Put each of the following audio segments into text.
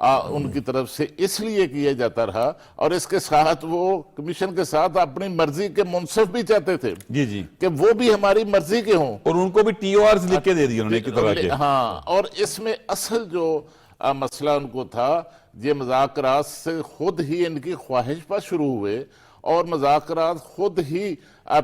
ان کی طرف سے اس لیے کیا جاتا رہا، اور اس کے ساتھ وہ کمیشن کے ساتھ اپنی مرضی کے منصف بھی چاہتے تھے جی جی، کہ وہ بھی ہماری مرضی کے ہوں، اور ان کو بھی ٹی او آرز لکھ کے دے دی انہوں نے کی طرح کے. ہاں. اور اس میں اصل جو مسئلہ ان کو تھا، یہ مذاکرات سے خود ہی ان کی خواہش پر شروع ہوئے اور مذاکرات خود ہی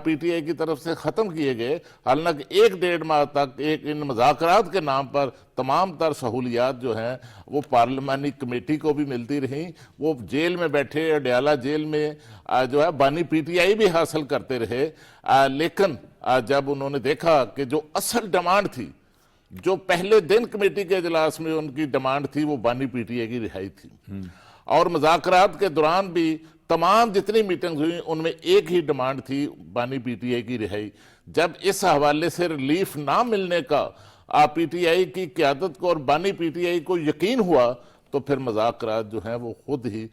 پی ٹی آئی کی طرف سے ختم کیے گئے، حالانکہ 1-1.5 ماہ تک ان مذاکرات کے نام پر تمام تر سہولیات جو ہیں وہ پارلیمانی کمیٹی کو بھی ملتی رہیں. وہ جیل میں بیٹھے، اڈیالہ جیل میں جو ہے بانی پی ٹی آئی بھی حاصل کرتے رہے. لیکن جب انہوں نے دیکھا کہ جو اصل ڈیمانڈ تھی، جو پہلے دن کمیٹی کے اجلاس میں ان کی ڈیمانڈ تھی، وہ بانی پی ٹی آئی کی رہائی تھی. اور مذاکرات کے دوران بھی تمام جتنی میٹنگز ہوئی ان میں ایک ہی ڈیمانڈ تھی، بانی پی ٹی آئی کی رہائی. جب اس حوالے سے ریلیف نہ ملنے کا پی ٹی آئی کی قیادت کو اور بانی پی ٹی آئی کو یقین ہوا تو پھر مذاکرات جو ہیں وہ خود ہی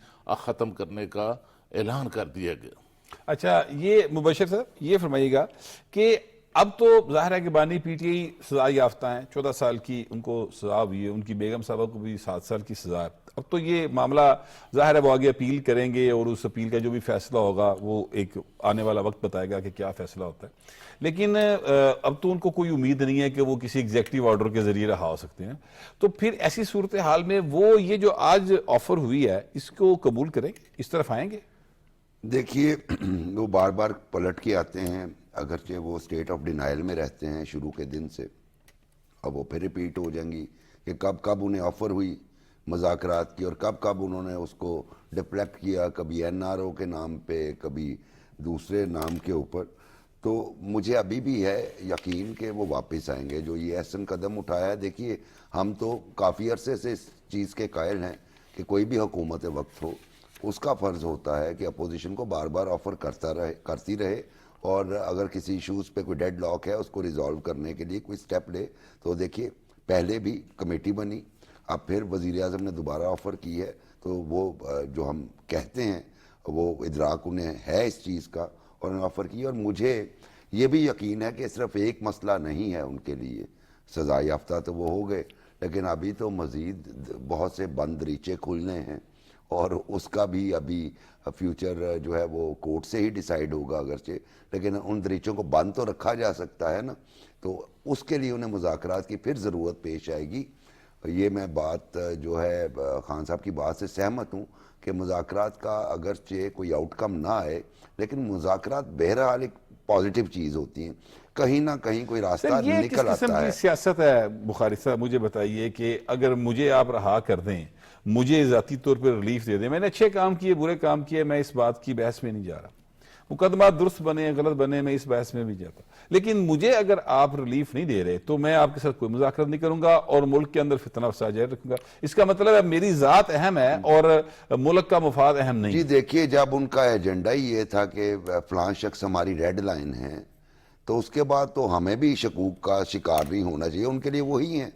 ختم کرنے کا اعلان کر دیا گیا. اچھا، یہ مبشر صاحب یہ فرمائیے گا کہ اب تو ظاہر ہے کہ بانی پی ٹی آئی سزا یافتہ ہیں، 14 سال کی ان کو سزا ہوئی ہے، ان کی بیگم صاحبہ کو بھی 7 سال کی سزا ہے. اب تو یہ معاملہ ظاہر ہے وہ آگے اپیل کریں گے اور اس اپیل کا جو بھی فیصلہ ہوگا وہ ایک آنے والا وقت بتائے گا کہ کیا فیصلہ ہوتا ہے. لیکن اب تو ان کو کوئی امید نہیں ہے کہ وہ کسی ایگزیکٹو آرڈر کے ذریعے رہا ہو سکتے ہیں. تو پھر ایسی صورتحال میں وہ یہ جو آج آفر ہوئی ہے اس کو قبول کریں گے، اس طرف آئیں گے؟ دیکھیے، وہ بار بار پلٹ کے آتے ہیں، اگرچہ وہ اسٹیٹ آف ڈینائل میں رہتے ہیں شروع کے دن سے. اب وہ پھر ریپیٹ ہو جائیں گی کہ کب انہیں آفر ہوئی مذاکرات کی اور کب انہوں نے اس کو ڈپلیکٹ کیا، کبھی این آر او کے نام پہ، کبھی دوسرے نام کے اوپر. تو مجھے ابھی بھی ہے یقین کہ وہ واپس آئیں گے. جو یہ احسن قدم اٹھایا ہے، دیکھیے ہم تو کافی عرصے سے اس چیز کے قائل ہیں کہ کوئی بھی حکومت وقت ہو اس کا فرض ہوتا ہے کہ اپوزیشن کو بار بار آفر کرتی رہے، اور اگر کسی ایشوز پہ کوئی ڈیڈ لاک ہے اس کو ریزالو کرنے کے لیے کوئی سٹیپ لے. تو دیکھیے پہلے بھی کمیٹی بنی، اب پھر وزیر اعظم نے دوبارہ آفر کی ہے، تو وہ جو ہم کہتے ہیں وہ ادراک انہیں ہے اس چیز کا اور انہیں آفر کی. اور مجھے یہ بھی یقین ہے کہ صرف ایک مسئلہ نہیں ہے ان کے لیے، سزا یافتہ تو وہ ہو گئے لیکن ابھی تو مزید بہت سے بند دریچے کھلنے ہیں، اور اس کا بھی ابھی فیوچر جو ہے وہ کورٹ سے ہی ڈیسائیڈ ہوگا اگرچہ، لیکن ان دریچوں کو بند تو رکھا جا سکتا ہے نا. تو اس کے لیے انہیں مذاکرات کی پھر ضرورت پیش آئے گی. یہ میں بات جو ہے خان صاحب کی بات سے سہمت ہوں کہ مذاکرات کا اگرچہ کوئی آؤٹ کم نہ آئے لیکن مذاکرات بہرحال ایک پازیٹیو چیز ہوتی ہیں، کہیں نہ کہیں کوئی راستہ نکل یہ کس قسم آتا کی ہے. سیاست ہے بخاری صاحب؟ مجھے بتائیے کہ اگر مجھے آپ رہا کر دیں، مجھے ذاتی طور پر ریلیف دے دیں، میں نے اچھے کام کیے برے کام کیے، میں اس بات کی بحث میں نہیں جا رہا، مقدمات درست بنے غلط بنے میں اس بحث میں بھی جاتا، لیکن مجھے اگر آپ ریلیف نہیں دے رہے تو میں آپ کے ساتھ کوئی مذاکرات نہیں کروں گا اور ملک کے اندر فتنہ فساد جاری رکھوں گا. اس کا مطلب ہے میری ذات اہم ہے اور ملک کا مفاد اہم نہیں. جی دیکھیے، جب ان کا ایجنڈا ہی یہ تھا کہ فلاں شخص ہماری ریڈ لائن ہے تو اس کے بعد تو ہمیں بھی شکوک کا شکار نہیں ہونا چاہیے. ان کے لیے وہی ہیں،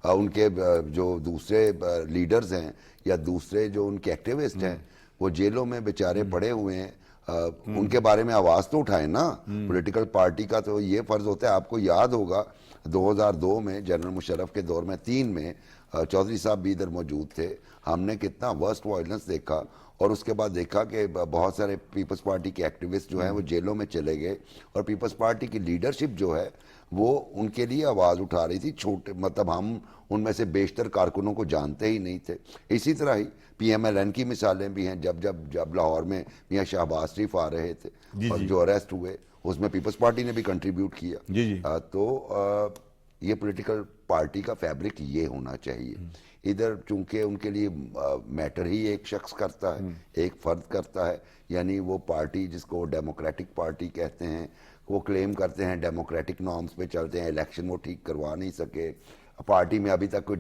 ان کے جو دوسرے لیڈرز ہیں یا دوسرے جو ان کے ایکٹیوسٹ ہیں وہ جیلوں میں بیچارے پڑے ہوئے ہیں، ان کے بارے میں آواز تو اٹھائیں نا. پولیٹیکل پارٹی کا تو یہ فرض ہوتا ہے. آپ کو یاد ہوگا 2002 میں جنرل مشرف کے دور میں 3 میں چودھری صاحب بھی ادھر موجود تھے، ہم نے کتنا ورسٹ وائلنس دیکھا، اور اس کے بعد دیکھا کہ بہت سارے پیپلز پارٹی کے ایکٹیوسٹ جو ہیں وہ جیلوں میں چلے گئے، اور پیپلز پارٹی کی لیڈرشپ جو ہے وہ ان کے لیے آواز اٹھا رہی تھی. چھوٹے مطلب ہم ان میں سے بیشتر کارکنوں کو جانتے ہی نہیں تھے. اسی طرح ہی پی ایم ایل این کی مثالیں بھی ہیں. جب لاہور میں میاں شہباز شریف آ رہے تھے اور جو اریسٹ ہوئے اس میں پیپلز پارٹی نے بھی کنٹریبیوٹ کیا. تو یہ پولیٹیکل پارٹی کا فیبرک یہ ہونا چاہیے. ادھر چونکہ ان کے لیے میٹر ہی ایک شخص کرتا ہے، ایک فرد کرتا ہے، یعنی وہ پارٹی جس کو ڈیموکریٹک پارٹی کہتے ہیں، وہ کلیم کرتے ہیں ڈیموکریٹک نارمز پہ چلتے ہیں، الیکشن وہ ٹھیک کروا نہیں سکے، پارٹی میں ابھی تک کوئی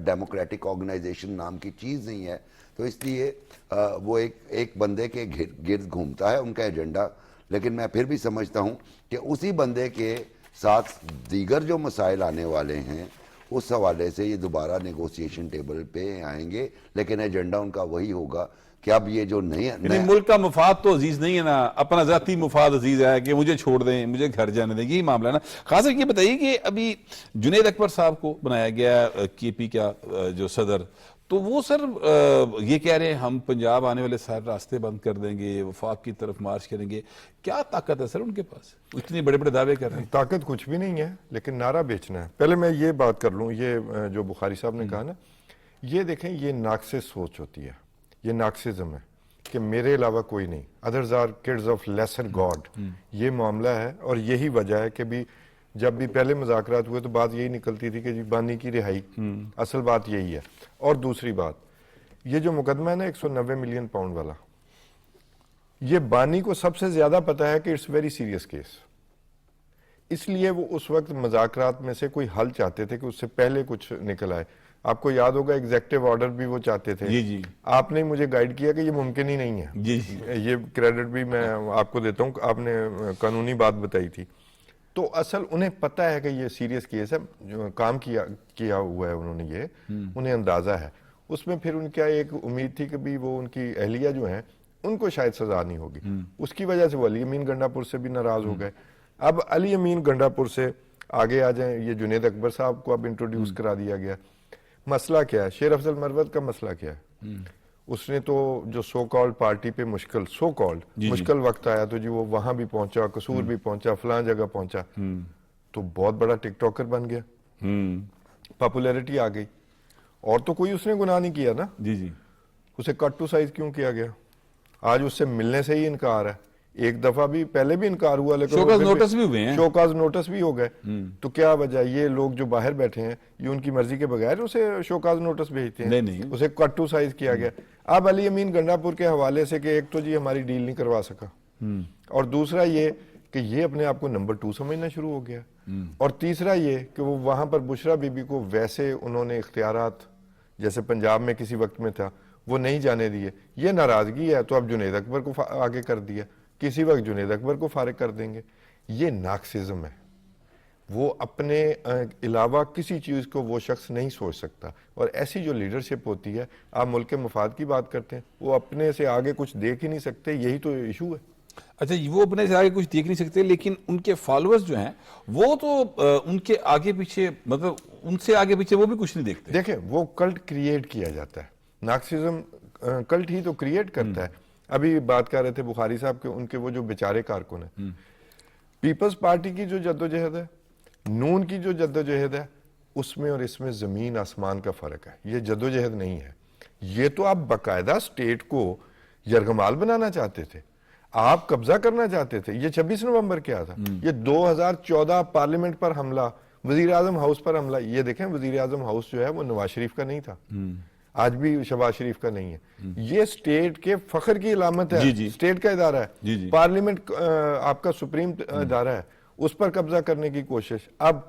ڈیموکریٹک آرگنائزیشن نام کی چیز نہیں ہے. تو اس لیے وہ ایک بندے کے گرد گھومتا ہے ان کا ایجنڈا. لیکن میں پھر بھی سمجھتا ہوں کہ اسی بندے کے ساتھ دیگر جو مسائل آنے والے ہیں اس حوالے سے یہ دوبارہ نیگوسیشن ٹیبل پہ آئیں گے، لیکن ایجنڈا ان کا وہی ہوگا کہ اب یہ جو یعنی ملک کا مفاد تو عزیز نہیں ہے نا، اپنا ذاتی مفاد عزیز ہے کہ مجھے چھوڑ دیں، مجھے گھر جانے دیں، یہی معاملہ ہے نا. خاص کر یہ بتائیے کہ ابھی جنید اکبر صاحب کو بنایا گیا کے پی کا جو صدر، تو وہ سر یہ کہہ رہے ہیں ہم پنجاب آنے والے سارے راستے بند کر دیں گے، وفاق کی طرف مارچ کریں گے. کیا طاقت ہے سر ان کے پاس؟ اتنے بڑے بڑے دعوے کر رہے ہیں. طاقت کچھ بھی نہیں ہے، لیکن نعرہ بیچنا ہے. پہلے میں یہ بات کر لوں، یہ جو بخاری صاحب نے کہا نا، یہ دیکھیں یہ ناقص سوچ ہوتی ہے، یہ ناقصزم ہے کہ میرے علاوہ کوئی نہیں، others are kids of lesser god. یہ معاملہ ہے، اور یہی وجہ ہے کہ بھی جب بھی پہلے مذاکرات ہوئے تو بات یہی نکلتی تھی کہ جی بانی کی رہائی، اصل بات یہی ہے. اور دوسری بات، یہ جو مقدمہ ہے نا 190 ملین پاؤنڈ والا، یہ بانی کو سب سے زیادہ پتا ہے کہ اٹس ویری سیریس کیس، اس لیے وہ اس وقت مذاکرات میں سے کوئی حل چاہتے تھے کہ اس سے پہلے کچھ نکل آئے. آپ کو یاد ہوگا ایگزیکٹو آرڈر بھی وہ چاہتے تھے. جی آپ نے مجھے گائیڈ کیا کہ یہ ممکن ہی نہیں ہے. جی یہ کریڈٹ بھی میں آپ کو دیتا ہوں، آپ نے قانونی بات بتائی تھی. تو اصل انہیں پتہ ہے کہ یہ سیریس کیس ہے، جو کام کیا ہوا ہے انہوں نے، یہ انہیں اندازہ ہے. اس میں پھر ان کا ایک امید تھی کہ بھی وہ ان کی اہلیہ جو ہیں ان کو شاید سزا نہیں ہوگی. اس کی وجہ سے وہ علی امین گنڈا پور سے بھی ناراض ہو گئے. اب علی امین گنڈا پور سے آگے آ جائیں، یہ جنید اکبر صاحب کو اب انٹروڈیوس کرا دیا گیا. مسئلہ کیا ہے؟ شیر افضل مروت کا مسئلہ کیا ہے؟ اس نے تو جو سو کالڈ پارٹی پہ مشکل وقت آیا تو جی وہ وہاں بھی پہنچا، قصور بھی پہنچا، فلاں جگہ پہنچا، تو بہت بڑا ٹک ٹاکر بن گیا، پاپولیرٹی آ گئی. اور تو کوئی اس نے گناہ نہیں کیا نا. جی اسے کٹ ٹو سائز کیوں کیا گیا؟ آج اس سے ملنے سے ہی انکار ہے. ایک دفعہ بھی پہلے بھی انکار ہوا، لیکن شوکاز نوٹس بھی ہوئے ہیں، شوکاز نوٹس بھی ہو گئے. تو کیا وجہ؟ یہ لوگ جو باہر بیٹھے ہیں یہ ان کی مرضی کے بغیر اسے شوکاز نوٹس بھیجتے ہیں؟ نہیں. اسے کٹ ٹو سائز کیا گیا. اب علی امین گنڈا پور کے حوالے سے کہ ایک تو جی ہماری ڈیل نہیں کروا سکا، اور دوسرا یہ کہ یہ اپنے آپ کو نمبر 2 سمجھنا شروع ہو گیا، اور تیسرا یہ کہ وہ وہاں پر بشرا بی بی کو ویسے انہوں نے اختیارات جیسے پنجاب میں کسی وقت میں تھا وہ نہیں جانے دیے. یہ ناراضگی ہے تو اب جنید اکبر کو آگے کر دیا، کسی وقت جنید اکبر کو فارغ کر دیں گے. یہ ناقصزم ہے. وہ اپنے علاوہ کسی چیز کو وہ شخص نہیں سوچ سکتا. اور ایسی جو لیڈرشپ ہوتی ہے، آپ ملک کے مفاد کی بات کرتے ہیں، وہ اپنے سے آگے کچھ دیکھ ہی نہیں سکتے. یہی تو ایشو ہے. اچھا، وہ اپنے سے آگے کچھ دیکھ نہیں سکتے، لیکن ان کے فالوورز جو ہیں وہ تو ان کے آگے پیچھے، مطلب ان سے آگے پیچھے وہ بھی کچھ نہیں دیکھتے. دیکھیں وہ کلٹ کریٹ کیا جاتا ہے. ناقصزم کلٹ ہی تو کریٹ کرتا ہے. ابھی بات کر رہے تھے بخاری صاحب کے، ان کے وہ جو بیچارے کارکن ہیں. پیپلز پارٹی کی جو جدوجہد ہے، نون کی جو جدوجہد ہے، اس میں اور اس میں زمین آسمان کا فرق ہے. یہ جدوجہد نہیں ہے. یہ تو آپ باقاعدہ سٹیٹ کو یرغمال بنانا چاہتے تھے، آپ قبضہ کرنا چاہتے تھے. یہ 26 نومبر کیا تھا؟ یہ 2014 پارلیمنٹ پر حملہ، وزیر اعظم ہاؤس پر حملہ. یہ دیکھیں وزیر اعظم ہاؤس جو ہے وہ نواز شریف کا نہیں تھا، آج بھی شہباز شریف کا نہیں ہے. یہ سٹیٹ کے فخر کی علامت ہے. سٹیٹ کا ادارہ ہے، پارلیمنٹ آپ کا سپریم ادارہ ہے، اس پر قبضہ کرنے کی کوشش. اب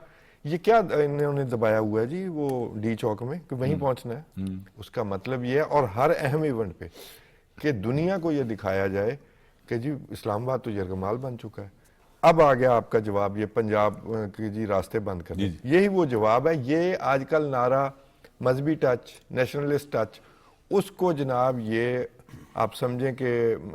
یہ کیا انہوں نے دبایا ہوا ہے جی وہ ڈی چوک میں کہ وہیں پہنچنا ہے. اس کا مطلب یہ ہے، اور ہر اہم ایونٹ پہ، کہ دنیا کو یہ دکھایا جائے کہ جی اسلام آباد تو یرغمال بن چکا ہے. اب آ گیا آپ کا جواب، یہ پنجاب کے جی راستے بند کرنے. یہی وہ جواب ہے. یہ آج کل نعرہ مذہبی ٹچ، نیشنلسٹ ٹچ، اس کو جناب یہ آپ سمجھیں کہ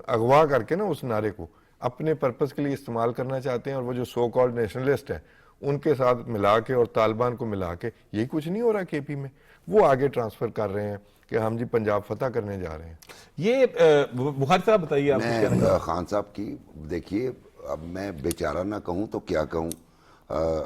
اغوا کر کے نا اس نعرے کو اپنے پرپس کے لیے استعمال کرنا چاہتے ہیں. اور وہ جو سو کالڈ نیشنلسٹ ہیں ان کے ساتھ ملا کے اور طالبان کو ملا کے یہی کچھ نہیں ہو رہا کے پی میں. وہ آگے ٹرانسفر کر رہے ہیں کہ ہم جی پنجاب فتح کرنے جا رہے ہیں. یہ بخاری صاحب بتائیے. میں خان صاحب کی دیکھیے، اب میں بیچارہ نہ کہوں تو کیا کہوں،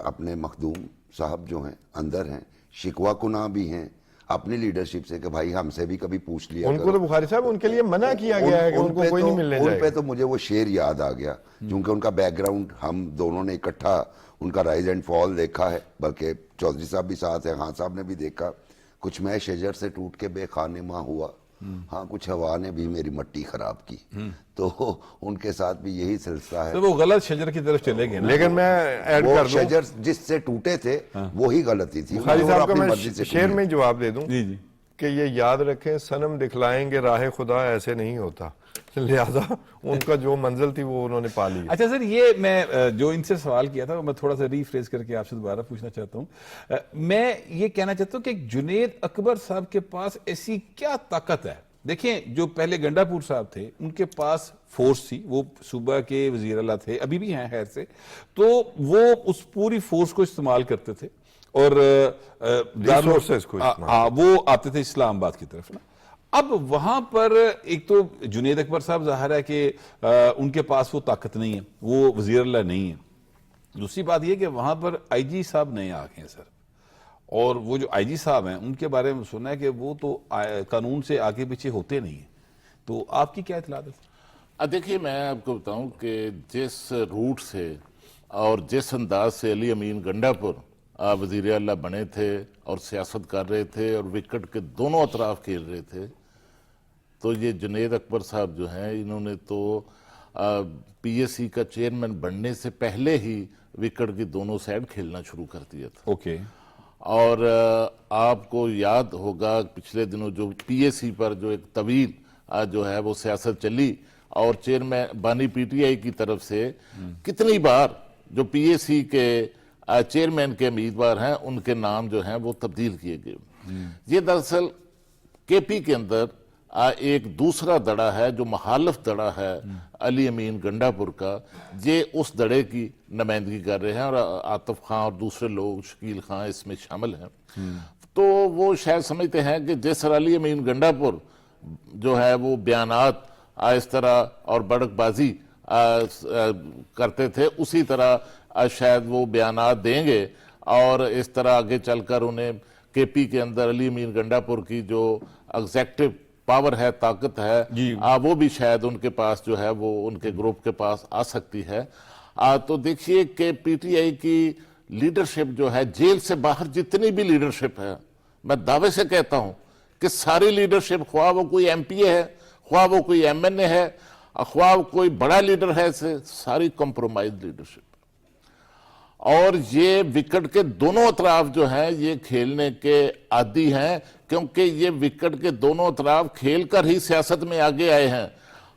اپنے مخدوم صاحب جو ہیں اندر ہیں، شکوہ کناں بھی ہیں اپنی لیڈرشپ سے کہ بھائی ہم سے بھی کبھی پوچھ لیا. ان کو تو بخاری صاحب ان کے لیے منع کیا گیا ہے کہ ان کو کوئی نہیں ملنے جائے. ان پہ تو مجھے وہ شعر یاد آ گیا، کیونکہ ان کا بیک گراؤنڈ ہم دونوں نے اکٹھا ان کا رائز اینڈ فال دیکھا ہے، بلکہ چودھری صاحب بھی ساتھ ہیں، خان صاحب نے بھی دیکھا. کچھ میں شجر سے ٹوٹ کے بے خانے ماں ہوا، ہاں کچھ ہوا نے بھی میری مٹی خراب کی. تو ان کے ساتھ بھی یہی سلسلہ ہے. تو وہ غلط شجر کی طرف چلے گئے. لیکن میں ایڈ کر دوں، شجر جس سے ٹوٹے تھے وہی غلطی تھی. بخاری صاحب کا میں شعر میں جواب دے دوں کہ یہ یاد رکھیں، صنم دکھلائیں گے راہ خدا ایسے نہیں ہوتا. لہذا ان کا جو منزل تھی وہ انہوں نے پا لی. اچھا سر، یہ میں جو ان سے سوال کیا تھا وہ میں تھوڑا سا ری فریز کر کے آپ سے دوبارہ پوچھنا چاہتا ہوں. میں یہ کہنا چاہتا ہوں کہ جنید اکبر صاحب کے پاس ایسی کیا طاقت ہے؟ دیکھیں جو پہلے گنڈا پور صاحب تھے ان کے پاس فورس تھی، وہ صوبہ کے وزیر اعلیٰ تھے، ابھی بھی ہیں خیر سے، تو وہ اس پوری فورس کو استعمال کرتے تھے اور Resources کو استعمال وہ آتے تھے اسلام آباد کی طرف نا. اب وہاں پر ایک تو جنید اکبر صاحب ظاہر ہے کہ ان کے پاس وہ طاقت نہیں ہے, وہ وزیر اللہ نہیں ہے. دوسری بات یہ کہ وہاں پر آئی جی صاحب نئے آ گئے ہیں سر, اور وہ جو آئی جی صاحب ہیں ان کے بارے میں سنا ہے کہ وہ تو قانون سے آگے پیچھے ہوتے نہیں ہیں. تو آپ کی کیا اطلاعات ہے؟ دیکھیے میں آپ کو بتاؤں کہ جس روٹ سے اور جس انداز سے علی امین گنڈا پور وزیر اعلیٰ بنے تھے اور سیاست کر رہے تھے اور وکٹ کے دونوں اطراف کھیل رہے تھے, تو یہ جنید اکبر صاحب جو ہیں انہوں نے تو پی ایس سی کا چیئرمین بننے سے پہلے ہی وکٹ کی دونوں سائڈ کھیلنا شروع کر دیا تھا. اوکے. اور آپ کو یاد ہوگا پچھلے دنوں جو پی ایس سی پر جو ایک طویل جو ہے وہ سیاست چلی, اور چیئرمین بانی پی ٹی آئی کی طرف سے کتنی بار جو پی ایس سی کے چیئرمین کے امیدوار ہیں ان کے نام جو ہیں وہ تبدیل کیے گئے. یہ دراصل کے پی کے اندر ایک دوسرا دڑا ہے جو مخالف دڑا ہے علی امین گنڈا پور کا, یہ اس دڑے کی نمائندگی کر رہے ہیں, اور عاطف خان اور دوسرے لوگ, شکیل خان اس میں شامل ہیں. تو وہ شاید سمجھتے ہیں کہ جس طرح علی امین گنڈا پور جو ہے وہ بیانات اس طرح اور بڑک بازی کرتے تھے, اسی طرح شاید وہ بیانات دیں گے, اور اس طرح آگے چل کر انہیں کے پی کے اندر علی امین گنڈا پور کی جو ایگزیکٹو پاور ہے, طاقت ہے, وہ بھی شاید ان کے پاس جو ہے وہ ان کے گروپ کے پاس آ سکتی ہے. تو دیکھیے کہ پی ٹی آئی کی لیڈرشپ جو ہے, جیل سے باہر جتنی بھی لیڈرشپ ہے, میں دعوے سے کہتا ہوں کہ ساری لیڈرشپ, خواہ وہ کوئی ایم پی اے ہے, خواہ وہ کوئی ایم این اے ہے, خواہ کوئی بڑا لیڈر ہے, ساری کمپرومائز لیڈرشپ. اور یہ وکٹ کے دونوں اطراف جو ہیں یہ کھیلنے کے عادی ہیں, کیونکہ یہ وکٹ کے دونوں اطراف کھیل کر ہی سیاست میں آگے آئے ہیں.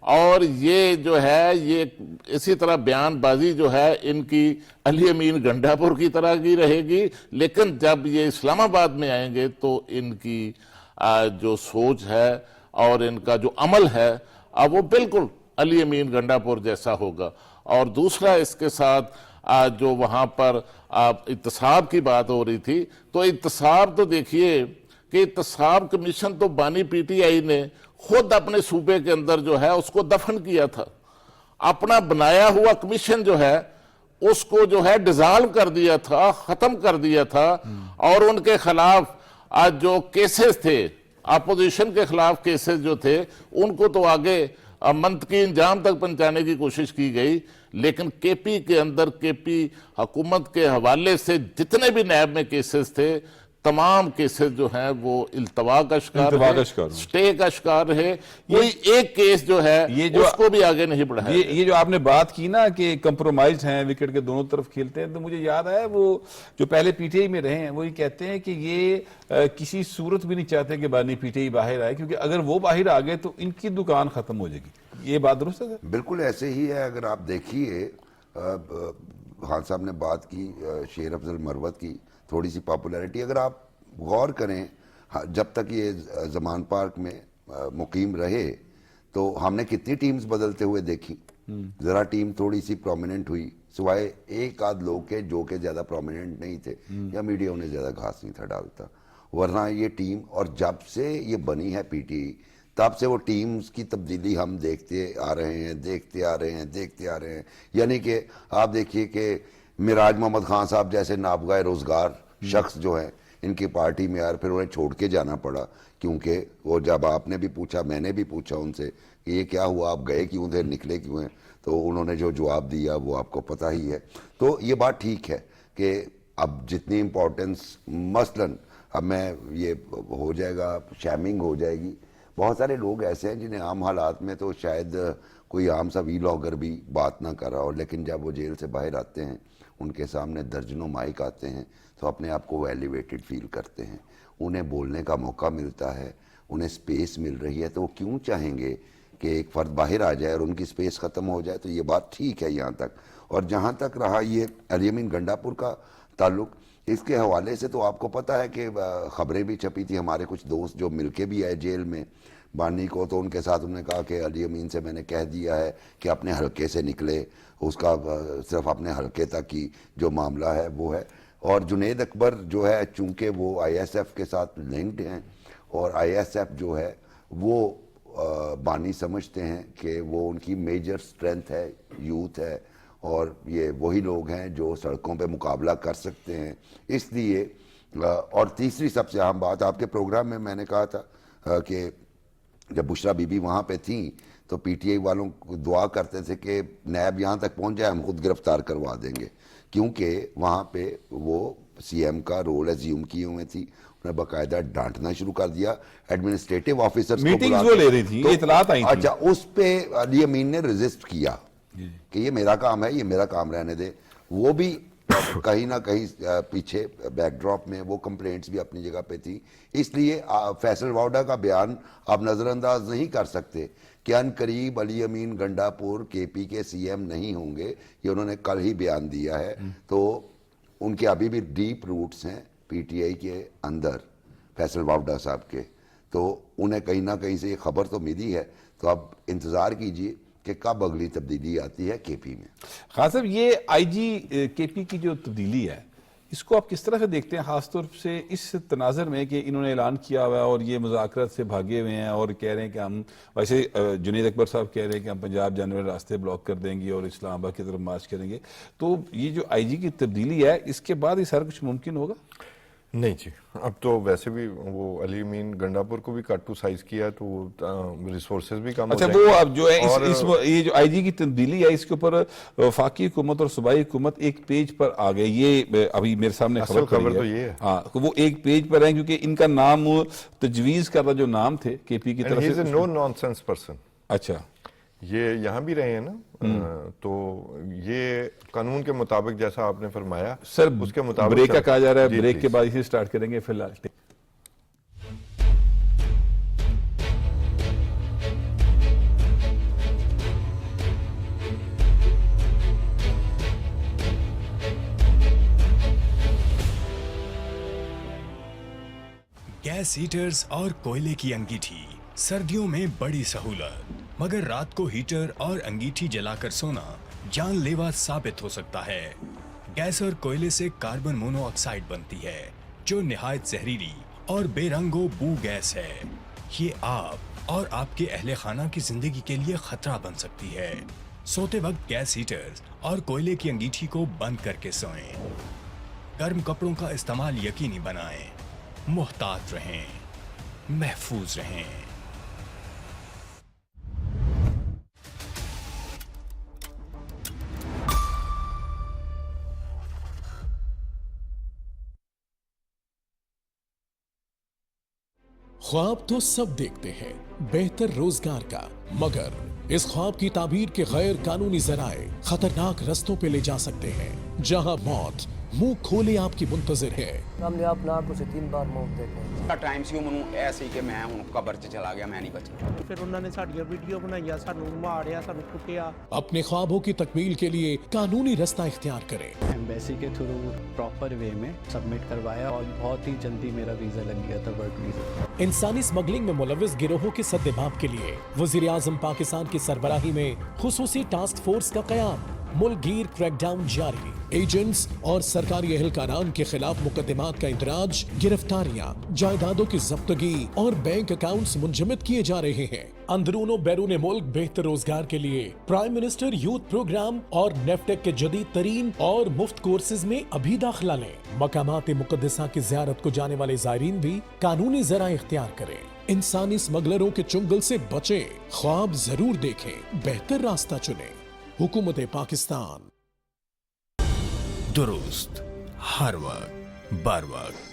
اور یہ جو ہے یہ اسی طرح بیان بازی جو ہے ان کی علی امین گنڈا پور کی طرح کی رہے گی, لیکن جب یہ اسلام آباد میں آئیں گے تو ان کی جو سوچ ہے اور ان کا جو عمل ہے وہ بالکل علی امین گنڈا پور جیسا ہوگا. اور دوسرا اس کے ساتھ جو وہاں پر احتساب کی بات ہو رہی تھی, تو احتساب تو دیکھیے کہ احتساب کمیشن تو بانی پی ٹی آئی نے خود اپنے صوبے کے اندر جو ہے اس کو دفن کیا تھا. اپنا بنایا ہوا کمیشن جو ہے اس کو جو ہے ڈیزالو کر دیا تھا, ختم کر دیا تھا, اور ان کے خلاف جو کیسز تھے, اپوزیشن کے خلاف کیسز جو تھے, ان کو تو آگے منطقی انجام تک پہنچانے کی کوشش کی گئی. لیکن کے پی کے اندر کے پی حکومت کے حوالے سے جتنے بھی نیب میں کیسز تھے, تمام کیسز جو ہیں وہ التوا کا شکار رہے, سٹے کا شکار رہے. کوئی ایک کیس جو ہے اس کو بھی آگے نہیں بڑھایا. یہ جو آپ نے بات کی نا کہ کمپرومائز ہیں, وکٹ کے دونوں طرف کھیلتے ہیں, تو مجھے یاد آیا وہ جو پہلے پی ٹی آئی میں رہے ہیں وہ یہ کہتے ہیں کہ یہ کسی صورت بھی نہیں چاہتے کہ بانی پی ٹی آئی باہر آئے, کیونکہ اگر وہ باہر آ گئے تو ان کی دکان ختم ہو جائے گی. یہ بات درست ہے سر؟ بالکل ایسے ہی ہے. اگر آپ دیکھیے خان صاحب نے بات کی شیر افضل مروت کی تھوڑی سی پاپولیرٹی, اگر آپ غور کریں جب تک یہ زمان پارک میں مقیم رہے تو ہم نے کتنی ٹیمز بدلتے ہوئے دیکھی. ذرا ٹیم تھوڑی سی پرومیننٹ ہوئی, سوائے ایک آدھ لوگ کے جو کہ زیادہ پرومیننٹ نہیں تھے یا میڈیا انہیں زیادہ گھاس نہیں تھا ڈالتا, ورنہ یہ ٹیم. اور جب سے یہ بنی ہے پی ٹی آئی تب سے وہ ٹیمز کی تبدیلی ہم دیکھتے آ رہے ہیں. یعنی کہ آپ دیکھیے کہ مراج محمد خان صاحب جیسے نابغہ روزگار شخص جو ہیں ان کی پارٹی میں یار پھر انہیں چھوڑ کے جانا پڑا, کیونکہ وہ جب آپ نے بھی پوچھا, میں نے بھی پوچھا ان سے کہ یہ کیا ہوا, آپ گئے کیوں تھے, نکلے کیوں ہیں, تو انہوں نے جو جواب دیا وہ آپ کو پتہ ہی ہے. تو یہ بات ٹھیک ہے کہ اب جتنی امپورٹنس, مثلاً اب میں یہ ہو جائے گا, شیمنگ ہو جائے گی. بہت سارے لوگ ایسے ہیں جنہیں عام حالات میں تو شاید کوئی عام سا ویلاگر بھی بات نہ کر رہا ہو, لیکن جب وہ جیل سے باہر آتے ہیں ان کے سامنے درجنوں مائک آتے ہیں تو اپنے آپ کو وہ ایلیویٹڈ فیل کرتے ہیں, انہیں بولنے کا موقع ملتا ہے, انہیں سپیس مل رہی ہے, تو وہ کیوں چاہیں گے کہ ایک فرد باہر آ جائے اور ان کی سپیس ختم ہو جائے. تو یہ بات ٹھیک ہے یہاں تک. اور جہاں تک رہا یہ علی امین گنڈا پور کا تعلق, اس کے حوالے سے تو آپ کو پتہ ہے کہ خبریں بھی چھپی تھی, ہمارے کچھ دوست جو مل کے بھی آئے جیل میں بانی کو, تو ان کے ساتھ انہوں نے کہا کہ علی امین سے میں نے کہہ دیا ہے کہ اپنے حلقے سے نکلے, اس کا صرف اپنے حلقے تک کی جو معاملہ ہے وہ ہے. اور جنید اکبر جو ہے چونکہ وہ آئی ایس ایف کے ساتھ لنکڈ ہیں اور آئی ایس ایف جو ہے وہ بانی سمجھتے ہیں کہ وہ ان کی میجر سٹرینتھ ہے، یوتھ ہے، اور یہ وہی لوگ ہیں جو سڑکوں پہ مقابلہ کر سکتے ہیں. اس لیے اور تیسری سب سے اہم بات، آپ کے پروگرام میں نے کہا تھا کہ جب بشرا بی بی وہاں پہ تھیں تو پی ٹی آئی والوں کو دعا کرتے تھے کہ نیب یہاں تک پہنچ جائے ہم خود گرفتار کروا دیں گے، کیونکہ وہاں پہ وہ سی ایم کا رول ایزیوم کیے ہوئے تھی. انہیں باقاعدہ ڈانٹنا شروع کر دیا ایڈمنسٹریٹو آفیسرز کو میٹنگز بلا وہ کے. لے رہی تھیں، تو اطلاعات آئی تھیں. اچھا، اس پہ علی امین نے ریزسٹ کیا کہ یہ میرا کام ہے، یہ میرا کام رہنے دے. وہ بھی کہیں نہ کہیں پیچھے بیک ڈراپ میں وہ کمپلینٹس بھی اپنی جگہ پہ تھی. اس لیے فیصل واؤڈا کا بیان آپ نظر انداز نہیں کر سکتے کہ ان قریب علی امین گنڈا پور کے پی کے سی ایم نہیں ہوں گے. یہ انہوں نے کل ہی بیان دیا ہے. تو ان کے ابھی بھی ڈیپ روٹس ہیں پی ٹی آئی کے اندر فیصل واؤڈا صاحب کے. تو انہیں کہیں نہ کہیں سے یہ خبر تو ملی ہے. تو اب انتظار کیجئے کہ کب اگلی تبدیلی آتی ہے کے پی میں. خان صاحب، یہ آئی جی کے پی کی جو تبدیلی ہے اس کو آپ کس طرح سے دیکھتے ہیں، خاص طور سے اس تناظر میں کہ انہوں نے اعلان کیا ہوا ہے اور یہ مذاکرات سے بھاگے ہوئے ہیں اور کہہ رہے ہیں کہ ہم، ویسے جنید اکبر صاحب کہہ رہے ہیں کہ ہم پنجاب جانے والے راستے بلاک کر دیں گے اور اسلام آباد کی طرف مارچ کریں گے. تو یہ جو آئی جی کی تبدیلی ہے اس کے بعد یہ سارا کچھ ممکن ہوگا؟ نہیں جی، اب تو ویسے بھی وہ علی امین گنڈاپور کو بھی کٹ ٹو سائز کیا تو ریسورسز بھی کم ہو اچھا، جائیں گے. وہ اب جو ہے یہ جو آئی جی کی تبدیلی ہے اس کے اوپر وفاقی حکومت اور صوبائی حکومت ایک پیج پر آ گئے. یہ ابھی میرے سامنے اصل خبر تو یہ ہے. ہاں، وہ ایک پیج پر ہیں کیونکہ ان کا نام تجویز کردہ جو نام تھے کے پی کی طرف ہی از سے. اے نو نان سینس پرسن. اچھا، یہ یہاں بھی رہے ہیں نا. تو یہ قانون کے مطابق جیسا آپ نے فرمایا سر اس کے مطابق بریک کا کہا جا رہا ہے. جی، بریک کے پلیز. بعد اسے سٹارٹ کریں گے. فی الحال گیس ہیٹرز اور کوئلے کی انگیٹھی سردیوں میں بڑی سہولت، مگر رات کو ہیٹر اور انگیٹھی جلا کر سونا جان لیوا ثابت ہو سکتا ہے. گیس اور کوئلے سے کاربن مونو آکسائڈ بنتی ہے جو نہایت زہریلی اور بے رنگ و بو گیس ہے. یہ آپ اور آپ کے اہل خانہ کی زندگی کے لیے خطرہ بن سکتی ہے. سوتے وقت گیس ہیٹرز اور کوئلے کی انگیٹھی کو بند کر کے سوئیں. گرم کپڑوں کا استعمال یقینی بنائیں. محتاط رہیں، محفوظ رہیں. خواب تو سب دیکھتے ہیں بہتر روزگار کا، مگر اس خواب کی تعبیر کے غیر قانونی ذرائع خطرناک رستوں پہ لے جا سکتے ہیں جہاں موت منہ کھولے آپ کی منتظر ہے. ہم نے اپنا آپ کو 3 بار موت دیکھے. ٹائم سی وہ منوں ایسے ہی کہ میں ہوں قبر 'ਚ چلا گیا، میں نہیں بچا. پھر انہوں نے ساڈیاں ویڈیو بنائیاں، سانوں ماریا، سانوں کٹیا. اپنے خوابوں کی تکمیل کے لیے قانونی رستہ اختیار کریں. ایمبیسی کے تھرو پراپر وے میں سبمٹ کروایا اور بہت ہی جلدی میرا ویزا لگ گیا تھا، ورک ویزا. انسانی اسمگلنگ میں ملوث گروہوں کے سدباب کے لیے وزیر اعظم پاکستان کی سربراہی میں خصوصی ٹاسک فورس کا قیام. ملک گیر کریک ڈاؤن جاری. ایجنٹس اور سرکاری اہلکاران کے خلاف مقدمات کا اندراج، گرفتاریاں، جائیدادوں کی ضبطگی اور بینک اکاؤنٹس منجمد کیے جا رہے ہیں. اندرون و بیرون ملک بہتر روزگار کے لیے پرائم منسٹر یوتھ پروگرام اور نیفٹیک کے جدید ترین اور مفت کورسز میں ابھی داخلہ لیں. مقامات مقدسہ کی زیارت کو جانے والے زائرین بھی قانونی ذرائع اختیار کریں. انسانی اسمگلروں کے چنگل سے بچیں. خواب ضرور دیکھیں، بہتر راستہ چنیں. حکومت پاکستان. درست، ہر وقت، بر وقت.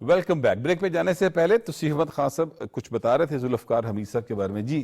Welcome back. بریک پہ جانے سے پہلے توصیف احمد خان صاحب کچھ بتا رہے تھے ذوالفقار حمید صاحب کے بارے میں. جی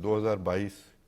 2022,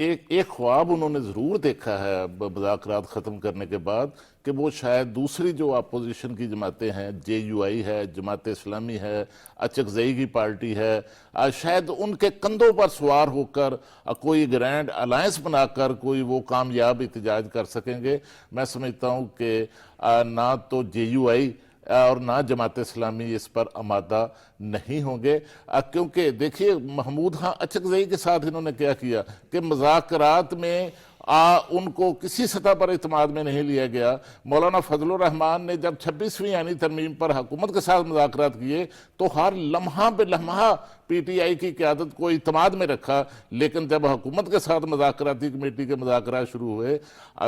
ایک خواب انہوں نے ضرور دیکھا ہے مذاکرات ختم کرنے کے بعد کہ وہ شاید دوسری جو اپوزیشن کی جماعتیں ہیں، JUI ہے، جماعت اسلامی ہے، اچکزئی کی پارٹی ہے، شاید ان کے کندھوں پر سوار ہو کر کوئی گرینڈ الائنس بنا کر کوئی وہ کامیاب احتجاج کر سکیں گے۔ میں سمجھتا ہوں کہ نہ تو JUI اور نہ جماعت اسلامی اس پر آمادہ نہیں ہوں گے، کیونکہ دیکھیے محمود خان اچکزئی کے ساتھ انہوں نے کیا کیا کہ مذاکرات میں ان کو کسی سطح پر اعتماد میں نہیں لیا گیا۔ مولانا فضل الرحمان نے جب 26ویں آئینی ترمیم پر حکومت کے ساتھ مذاکرات کیے تو ہر لمحہ بے لمحہ PTI کی قیادت کو اعتماد میں رکھا، لیکن جب حکومت کے ساتھ مذاکراتی کمیٹی کے مذاکرات شروع ہوئے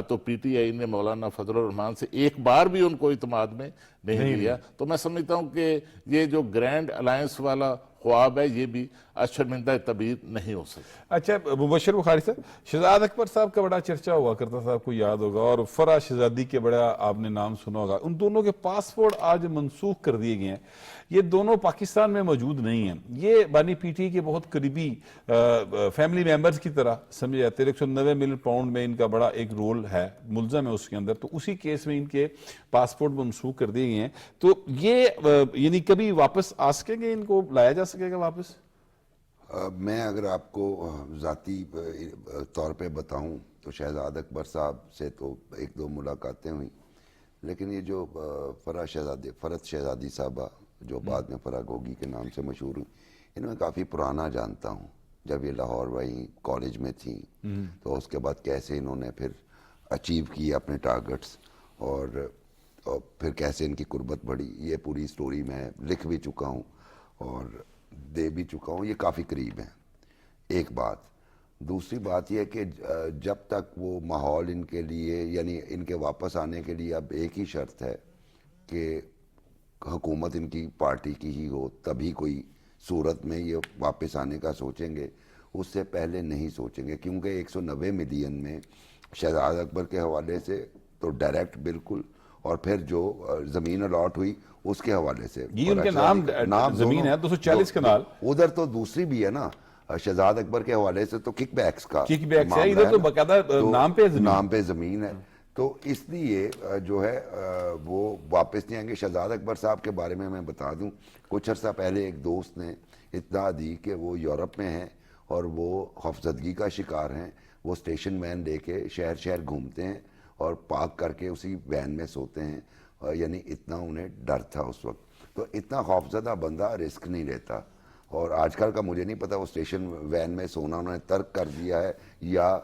تو PTI نے مولانا فضل الرحمان سے ایک بار بھی ان کو اعتماد میں نہیں لیا۔ تو میں سمجھتا ہوں کہ یہ جو گرینڈ الائنس والا خواب ہے یہ بھی شرمندہ تعبیر نہیں ہو سکتا۔ اچھا مبشر بخاری صاحب، شہزاد اکبر صاحب کا بڑا چرچا ہوا کرتا تھا، آپ کو یاد ہوگا، اور فرح شہزادی کے بڑا آپ نے نام سنا ہوگا۔ ان دونوں کے پاسپورٹ آج منسوخ کر دیے گئے ہیں، یہ دونوں پاکستان میں موجود نہیں ہیں۔ یہ بانی PTI کے بہت قریبی فیملی میمبرز کی طرح سمجھے جاتے ہیں۔ 190 ملین پاؤنڈ میں ان کا بڑا ایک رول ہے، ملزم ہے اس کے اندر، تو اسی کیس میں ان کے پاسپورٹ منسوخ کر دیے گئے ہیں۔ تو یہ یعنی کبھی واپس آ سکیں گے، ان کو لایا جا سکے گا واپس؟ میں اگر آپ کو ذاتی طور پہ بتاؤں تو شہزاد اکبر صاحب سے تو 1-2 ملاقاتیں ہوئیں، لیکن یہ جو فرت شہزادی صاحبہ جو بعد میں فرح گوگی کے نام سے مشہور ہوئی، ان میں کافی پرانا جانتا ہوں۔ جب یہ لاہور وہیں کالج میں تھیں تو اس کے بعد کیسے انہوں نے پھر اچیو کی اپنے ٹارگٹس، اور پھر کیسے ان کی قربت بڑھی، یہ پوری سٹوری میں لکھ بھی چکا ہوں اور دے بھی چکا ہوں۔ یہ کافی قریب ہیں، ایک بات۔ دوسری بات یہ کہ جب تک وہ ماحول ان کے لیے، یعنی ان کے واپس آنے کے لیے اب ایک ہی شرط ہے کہ حکومت ان کی پارٹی کی ہی ہو، تبھی کوئی صورت میں یہ واپس آنے کا سوچیں گے، اس سے پہلے نہیں سوچیں گے، کیونکہ 190 ملین میں شہزاد اکبر کے حوالے سے تو ڈائریکٹ بالکل، اور پھر جو زمین الاٹ ہوئی اس کے حوالے سے یہ ان کے نام زمین ہے 240 کنال، ادھر تو دوسری بھی ہے نا شہزاد اکبر کے حوالے سے، تو کک بیکس کا کک بیکس ہے، ادھر تو باقاعدہ نام پہ زمین ہے۔ تو اس لیے جو ہے وہ واپس نہیں آئیں گے۔ شہزاد اکبر صاحب کے بارے میں بتا دوں، کچھ عرصہ پہلے ایک دوست نے اطلاع دی کہ وہ یورپ میں ہیں اور وہ خوفزدگی کا شکار ہیں۔ وہ اسٹیشن وین لے کے شہر شہر گھومتے ہیں اور پارک کر کے اسی وین میں سوتے ہیں، یعنی اتنا انہیں ڈر تھا اس وقت۔ تو اتنا خوفزدہ بندہ رسک نہیں لیتا، اور آج کل کا مجھے نہیں پتا وہ اسٹیشن وین میں سونا انہوں نے ترک کر دیا ہے یا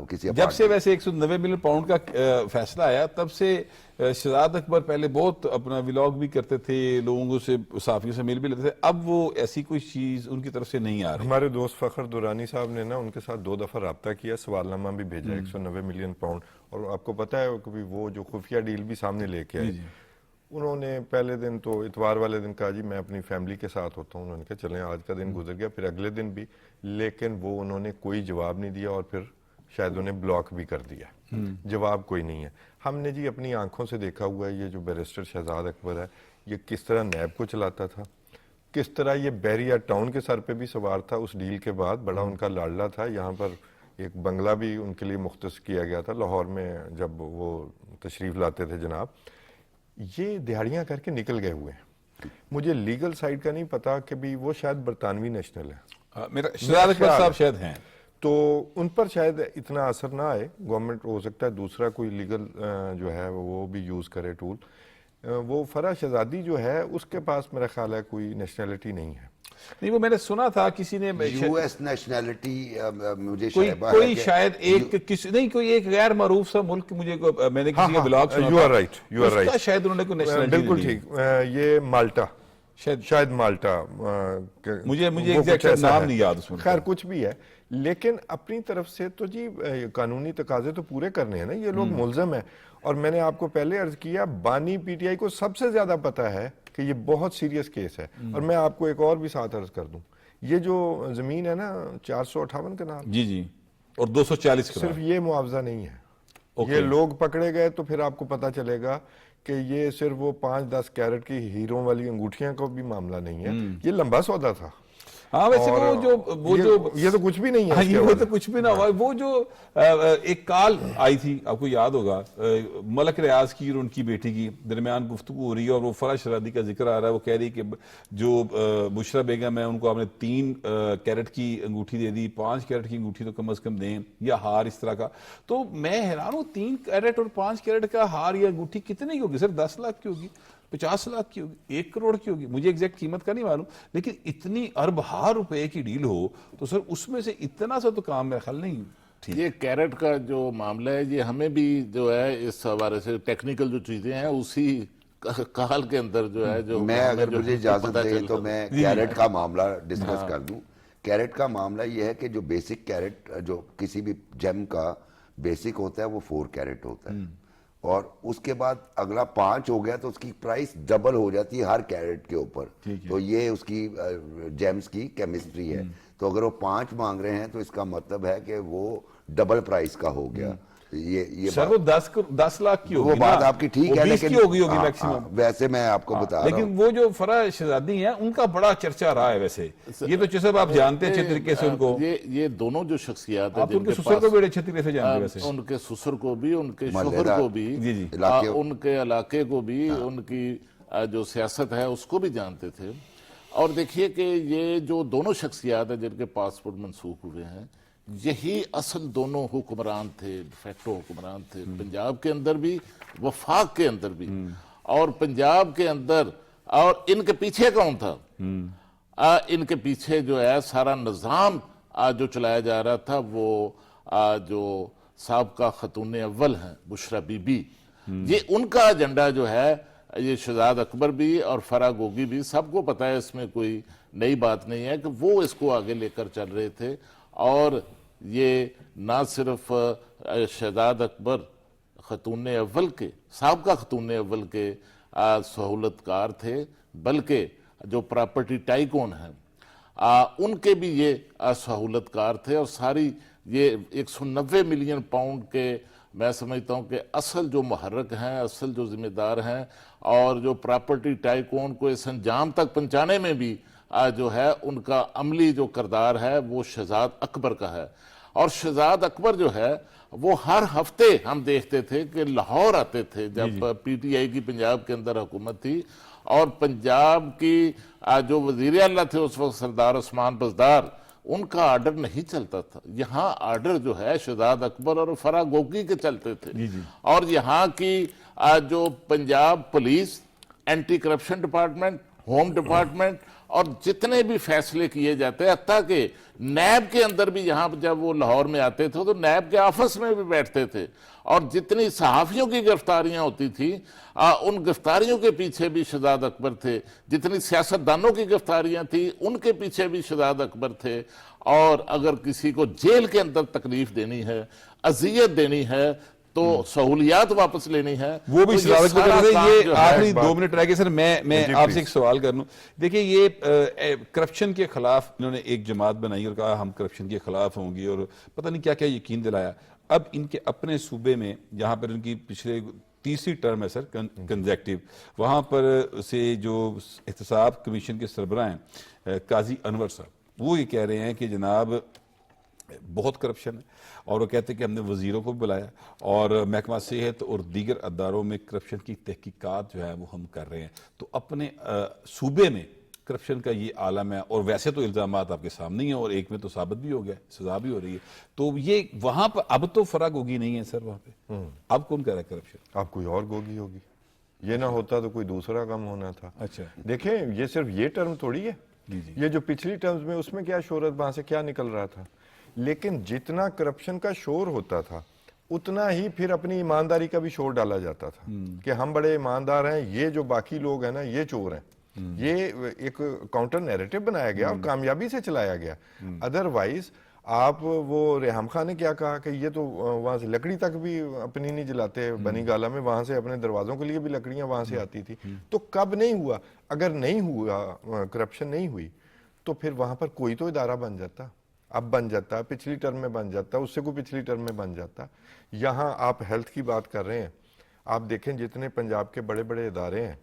کسی جب سے ویسے 190 ملین پاؤنڈ کا فیصلہ آیا تب سے شہزاد اکبر پہلے بہت اپنا ولاگ بھی کرتے تھے، لوگوں سے صحافیوں سے مل بھی لیتے تھے، اب وہ ایسی کوئی چیز ان کی طرف سے نہیں آ رہی۔ ہمارے دوست فخر دورانی صاحب نے نا ان کے ساتھ 2 دفعہ رابطہ کیا، سوال نامہ بھی بھیجا 190 ملین پاؤنڈ، اور آپ کو پتہ ہے کہ وہ جو خفیہ ڈیل بھی سامنے لے کے آئے، انہوں نے پہلے دن تو اتوار والے دن کہا جی میں اپنی فیملی کے ساتھ ہوتا ہوں، انہوں نے کہا چلیں آج کا دن گزر گیا، پھر اگلے دن بھی، لیکن وہ انہوں نے کوئی جواب نہیں دیا، اور پھر شاید انہیں بلاک بھی کر دیا، جواب کوئی نہیں ہے۔ ہم نے جی اپنی آنکھوں سے دیکھا ہوا ہے یہ جو بیرسٹر شہزاد اکبر ہے یہ کس طرح نیب کو چلاتا تھا، کس طرح یہ بحریہ ٹاؤن کے سر پہ بھی سوار تھا اس ڈیل کے بعد، بڑا ان کا لاڈلا تھا، یہاں پر ایک بنگلہ بھی ان کے لیے مختص کیا گیا تھا لاہور میں جب وہ تشریف لاتے تھے جناب۔ یہ دہاڑیاں کر کے نکل گئے ہوئے ہیں، مجھے لیگل سائیڈ کا نہیں پتا کہ بھی وہ شاید برطانوی نیشنل ہے، میرا شہزاد اکبر صاحب شاید ہیں، تو ان پر شاید اتنا اثر نہ آئے، گورنمنٹ ہو سکتا ہے دوسرا کوئی لیگل جو ہے وہ بھی یوز کرے ٹول۔ وہ فرح شہزادی جو ہے اس کے پاس میرا خیال ہے کوئی نیشنلٹی نہیں ہے، نہیں وہ میں نے سنا تھا کسی نے US نیشنلٹی مجھے کوئی شاید ایک نہیں کوئی ایک غیر معروف سا ملک، مجھے میں نے کسی کا بلاگ سنا تھا، اس کا شاید انہوں نے کوئی نیشنلٹی بالکل ٹھیک، یہ مالٹا، شاید مالٹا، مجھے ایگزیکٹ نام نہیں یاد اس میں، خیر کچھ بھی ہے، لیکن اپنی طرف سے تو جی قانونی تقاضے تو پورے کرنے ہیں نا، یہ لوگ ملزم ہیں، اور میں نے آپ کو پہلے عرض کیا بانی PTI کو سب سے زیادہ پتا ہے کہ یہ بہت سیریس کیس ہے، اور میں آپ کو ایک اور بھی ساتھ عرض کر دوں، یہ جو زمین ہے نا 458 کنال، جی اور 240 صرف یہ معاوضہ نہیں ہے، یہ لوگ پکڑے گئے تو پھر آپ کو پتا چلے گا کہ یہ صرف وہ 5-10 کیرٹ کی ہیروں والی انگوٹھیاں کا بھی معاملہ نہیں ہے، یہ لمبا سودا تھا۔ ہاں ویسے یہ تو کچھ بھی نہیں ہے ہاں اس کے یہ حوالے تو کچھ بھی نہ ہوا. وہ جو ایک کال آئی تھی آپ کو یاد ہوگا ملک ریاض کی اور ان کی بیٹی کی درمیان گفتگو ہو رہی ہے اور وہ فرح شرادی کا ذکر آ رہا ہے. وہ کہہ رہی کہ جو بشرا بیگم ہے ان کو آپ نے 3 کیرٹ کی انگوٹھی دے دی, 5 کیرٹ کی انگوٹھی تو کم از کم دیں یا ہار اس طرح کا. تو میں حیران ہوں 3 کیرٹ اور 5 کیرٹ کا ہار یا انگوٹھی کتنے کی ہوگی سر؟ 10 لاکھ کی ہوگی, 50 لاکھ کی ہوگی, 1 کروڑ کی ہوگی, مجھے ایگزیکٹ قیمت کا نہیں معلوم, لیکن اتنی ارب ہار روپے کی ڈیل ہو تو سر اس میں سے اتنا سا تو کام میرا خیال نہیں. یہ کیرٹ کا جو معاملہ ہے یہ ہمیں بھی جو ہے اس حوالے سے ٹیکنیکل جو چیزیں ہیں اسی کال کے اندر جو ہے جو میں اگر مجھے اجازت دے تو میں کیرٹ کا معاملہ ڈسکس کر دوں. کیرٹ کا معاملہ یہ ہے کہ جو بیسک کیرٹ جو کسی بھی جیم کا بیسک ہوتا ہے وہ 4 کیرٹ ہوتا ہے, اور اس کے بعد اگلا 5 ہو گیا تو اس کی پرائس ڈبل ہو جاتی ہے ہر کیرٹ کے اوپر. تو یہ اس کی جیمز کی کیمسٹری ہے. تو اگر وہ 5 مانگ رہے ہیں تو اس کا مطلب ہے کہ وہ ڈبل پرائس کا ہو گیا. یہ سر وہ 10 لاکھ کی ہوگی, وہ بات آپ کی ٹھیک ہے, 20 کی ہوگی میکسیمم. ویسے میں آپ کو بتا رہا ہوں, لیکن وہ جو فرح شہزادی ہیں ان کا بڑا چرچا رہا ہے. ویسے یہ تو چیز آپ جانتے ہیں اچھے طریقے سے ان کو. یہ دونوں جو شخصیات ہیں آپ ان کے سسر کو بھی اچھے طریقے سے جانتے ہیں ویسے. ان کے سسر کو بھی, ان کے شوہر کو بھی, ان کے علاقے کو بھی, ان کی جو سیاست ہے اس کو بھی جانتے تھے. اور دیکھیے کہ یہ جو دونوں شخصیات ہیں جن کے پاسپورٹ منسوخ ہوئے ہیں یہی اصل دونوں حکمران تھے, فیکٹو حکمران تھے, پنجاب کے اندر بھی وفاق کے اندر بھی. اور پنجاب کے اندر اور ان کے پیچھے کون تھا؟ ان کے پیچھے جو ہے سارا نظام جو چلایا جا رہا تھا وہ جو سابقہ خاتون اول ہیں بشرا بی بی, یہ ان کا ایجنڈا جو ہے, یہ شہزاد اکبر بھی اور فرح گوگی بھی, سب کو پتہ ہے اس میں کوئی نئی بات نہیں ہے کہ وہ اس کو آگے لے کر چل رہے تھے. اور یہ نہ صرف شہزاد اکبر خاتون اول کے, سابقہ خاتون اول کے سہولت کار تھے, بلکہ جو پراپرٹی ٹائکون ہیں ان کے بھی یہ سہولت کار تھے. اور ساری یہ 190 ملین پاؤنڈ کے میں سمجھتا ہوں کہ اصل جو محرک ہیں, اصل جو ذمہ دار ہیں, اور جو پراپرٹی ٹائکون کو اس انجام تک پہنچانے میں بھی جو ہے ان کا عملی جو کردار ہے وہ شہزاد اکبر کا ہے. اور شہزاد اکبر جو ہے وہ ہر ہفتے ہم دیکھتے تھے کہ لاہور آتے تھے جب پی ٹی آئی کی پنجاب کے اندر حکومت تھی, اور پنجاب کی جو وزیر اعلیٰ تھے اس وقت سردار عثمان بزدار, ان کا آرڈر نہیں چلتا تھا. یہاں آرڈر جو ہے شہزاد اکبر اور فرح گوگی کے چلتے تھے. اور یہاں کی جو Punjab police, anti corruption department, home department, اور جتنے بھی فیصلے کیے جاتے ہیں, حتیٰ کہ نیب کے اندر بھی یہاں جب وہ لاہور میں آتے تھے تو نیب کے آفس میں بھی بیٹھتے تھے. اور جتنی صحافیوں کی گرفتاریاں ہوتی تھیں ان گرفتاریوں کے پیچھے بھی شہزاد اکبر تھے, جتنی سیاستدانوں کی گرفتاریاں تھیں ان کے پیچھے بھی شہزاد اکبر تھے. اور اگر کسی کو جیل کے اندر تکلیف دینی ہے, اذیت دینی ہے, تو سہولیات واپس لینی ہے, وہ بھی شہزاد اکبر. یہ آخری 2 منٹ رہ گئے سر, میں آپ سے ایک سوال کر لوں. دیکھیں یہ کرپشن کے خلاف انہوں نے ایک جماعت بنائی اور کہا ہم کرپشن کے خلاف ہوں گے, اور پتہ نہیں کیا کیا یقین دلایا. اب ان کے اپنے صوبے میں جہاں پر ان کی پچھلے 3ری ٹرم ہے سر کنزیکٹیو, وہاں پر سے جو احتساب کمیشن کے سربراہ ہیں قاضی انور صاحب, وہ یہ کہہ رہے ہیں کہ جناب بہت کرپشن ہے, اور وہ کہتے ہیں کہ ہم نے وزیروں کو بھی بلایا اور محکمہ صحت اور دیگر اداروں میں کرپشن کی تحقیقات جو ہے وہ ہم کر رہے ہیں. تو اپنے صوبے میں کرپشن کا یہ عالم ہے, اور ویسے تو الزامات آپ کے سامنے ہیں, اور ایک میں تو ثابت بھی ہو گیا, سزا بھی ہو رہی ہے. تو یہ وہاں پر اب تو فرح گوگی نہیں ہے سر وہاں پہ, اب کون کہہ رہا ہے کرپشن؟ اب کوئی اور گوگی ہوگی. یہ نہ ہوتا تو کوئی دوسرا کام ہونا تھا. اچھا دیکھیں یہ صرف یہ ٹرم تھوڑی ہے, یہ جو پچھلی ٹرمز میں اس میں کیا شہرت وہاں سے کیا نکل رہا تھا. لیکن جتنا کرپشن کا شور ہوتا تھا اتنا ہی پھر اپنی ایمانداری کا بھی شور ڈالا جاتا تھا کہ ہم بڑے ایماندار ہیں, یہ جو باقی لوگ ہیں نا یہ چور ہیں. یہ ایک کاؤنٹر نیریٹو بنایا گیا اور کامیابی سے چلایا گیا. ادروائز آپ وہ ریحام خان نے کیا کہا کہ یہ تو وہاں سے لکڑی تک بھی اپنی نہیں جلاتے بنی گالا میں, وہاں سے اپنے دروازوں کے لیے بھی لکڑیاں وہاں سے آتی تھی. تو کب نہیں ہوا؟ اگر نہیں ہوا, کرپشن نہیں ہوئی, تو پھر وہاں پر کوئی تو ادارہ بن جاتا. اب بن جاتا, پچھلی ٹرم میں بن جاتا, اس سے کوئی پچھلی ٹرم میں بن جاتا. یہاں آپ ہیلتھ کی بات کر رہے ہیں, آپ دیکھیں جتنے پنجاب کے بڑے بڑے ادارے ہیں,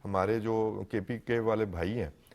ہمارے جو کے پی کے والے بھائی ہیں